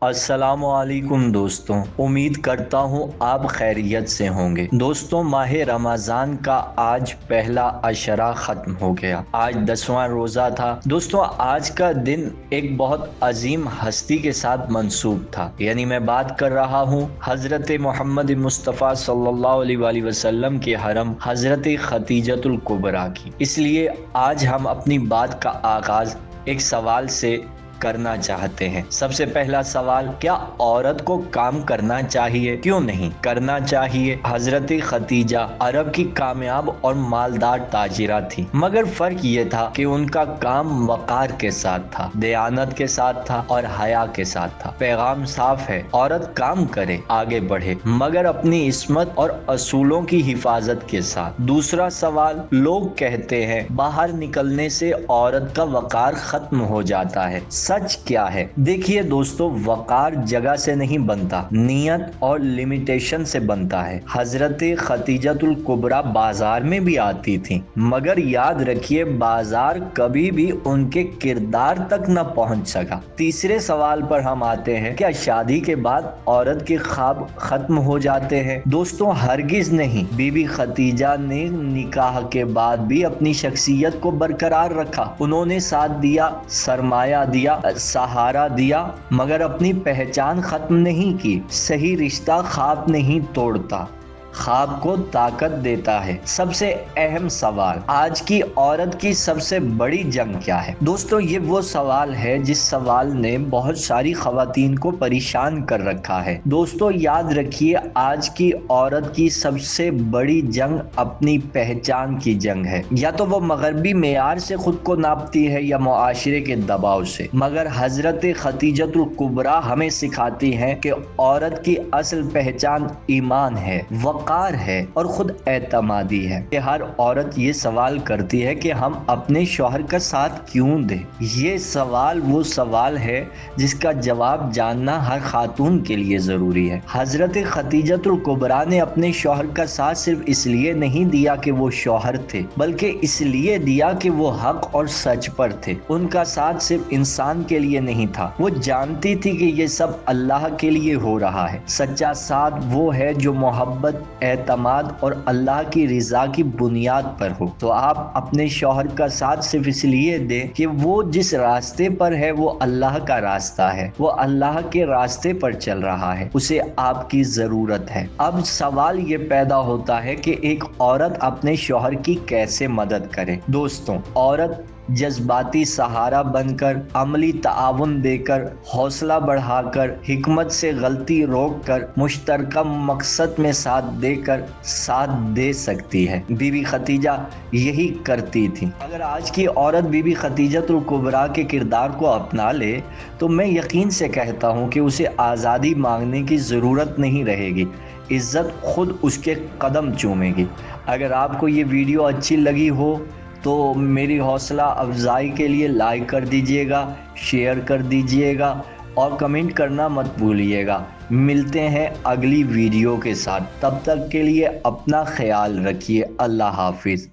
السلام علیکم دوستوں، امید کرتا ہوں آپ خیریت سے ہوں گے۔ دوستوں، ماہ رمضان کا آج پہلا عشرہ ختم ہو گیا۔ آج 10واں روزہ تھا۔ دوستوں، آج کا دن ایک بہت عظیم ہستی کے ساتھ منسوب تھا، یعنی میں بات کر رہا ہوں حضرت محمد مصطفیٰ صلی اللہ علیہ وآلہ وسلم کے حرم حضرت خدیجۃ الکبریٰ کی۔ اس لیے آج ہم اپنی بات کا آغاز ایک سوال سے کرنا چاہتے ہیں۔ سب سے پہلا سوال، کیا عورت کو کام کرنا چاہیے؟ کیوں نہیں کرنا چاہیے؟ حضرت خدیجہ عرب کی کامیاب اور مالدار تاجرہ تھی، مگر فرق یہ تھا کہ ان کا کام وقار کے ساتھ تھا، دیانت کے ساتھ تھا اور حیا کے ساتھ تھا۔ پیغام صاف ہے، عورت کام کرے، آگے بڑھے، مگر اپنی عصمت اور اصولوں کی حفاظت کے ساتھ۔ دوسرا سوال، لوگ کہتے ہیں باہر نکلنے سے عورت کا وقار ختم ہو جاتا ہے، سچ کیا ہے؟ دیکھیے دوستو، وقار جگہ سے نہیں بنتا، نیت اور لمیٹیشن سے بنتا ہے۔ حضرت خدیجۃ الکبریٰ بازار میں بھی آتی تھیں، مگر یاد رکھیے بازار کبھی بھی ان کے کردار تک نہ پہنچ سکا۔ تیسرے سوال پر ہم آتے ہیں، کیا شادی کے بعد عورت کے خواب ختم ہو جاتے ہیں؟ دوستو، ہرگز نہیں۔ بی بی خدیجہ نے نکاح کے بعد بھی اپنی شخصیت کو برقرار رکھا۔ انہوں نے ساتھ دیا، سرمایہ دیا، سہارا دیا، مگر اپنی پہچان ختم نہیں کی۔ صحیح رشتہ خواب نہیں توڑتا، خواب کو طاقت دیتا ہے۔ سب سے اہم سوال، آج کی عورت کی سب سے بڑی جنگ کیا ہے؟ دوستو، یہ وہ سوال ہے جس سوال نے بہت ساری خواتین کو پریشان کر رکھا ہے۔ دوستو، یاد رکھیے، آج کی عورت کی سب سے بڑی جنگ اپنی پہچان کی جنگ ہے۔ یا تو وہ مغربی معیار سے خود کو ناپتی ہے یا معاشرے کے دباؤ سے، مگر حضرت خدیجۃ الکبریٰ ہمیں سکھاتی ہیں کہ عورت کی اصل پہچان ایمان ہے، وقار ہے اور خود اعتمادی ہے۔ کہ ہر عورت یہ سوال کرتی ہے کہ ہم اپنے شوہر کا ساتھ کیوں دیں؟ یہ سوال وہ سوال ہے جس کا جواب جاننا ہر خاتون کے لیے ضروری ہے۔ حضرت خدیجۃ الکبریٰ نے اپنے شوہر کا ساتھ صرف اس لیے نہیں دیا کہ وہ شوہر تھے، بلکہ اس لیے دیا کہ وہ حق اور سچ پر تھے۔ ان کا ساتھ صرف انسان کے لیے نہیں تھا، وہ جانتی تھی کہ یہ سب اللہ کے لیے ہو رہا ہے۔ سچا ساتھ وہ ہے جو محبت، اعتماد اور اللہ کی رضا کی بنیاد پر ہو۔ تو آپ اپنے شوہر کا ساتھ صرف اس لیے دیں کہ وہ جس راستے پر ہے وہ اللہ کا راستہ ہے، وہ اللہ کے راستے پر چل رہا ہے، اسے آپ کی ضرورت ہے۔ اب سوال یہ پیدا ہوتا ہے کہ ایک عورت اپنے شوہر کی کیسے مدد کرے؟ دوستوں، عورت جذباتی سہارا بن کر، عملی تعاون دے کر، حوصلہ بڑھا کر، حکمت سے غلطی روک کر، مشترکہ مقصد میں ساتھ دے کر ساتھ دے سکتی ہے۔ بی بی خدیجہ یہی کرتی تھی۔ اگر آج کی عورت بی بی خدیجۃ الکبریٰ کے کردار کو اپنا لے تو میں یقین سے کہتا ہوں کہ اسے آزادی مانگنے کی ضرورت نہیں رہے گی، عزت خود اس کے قدم چومے گی۔ اگر آپ کو یہ ویڈیو اچھی لگی ہو تو میری حوصلہ افزائی کے لیے لائک کر دیجئے گا، شیئر کر دیجئے گا اور کمنٹ کرنا مت بھولیے گا۔ ملتے ہیں اگلی ویڈیو کے ساتھ، تب تک کے لیے اپنا خیال رکھیے۔ اللہ حافظ۔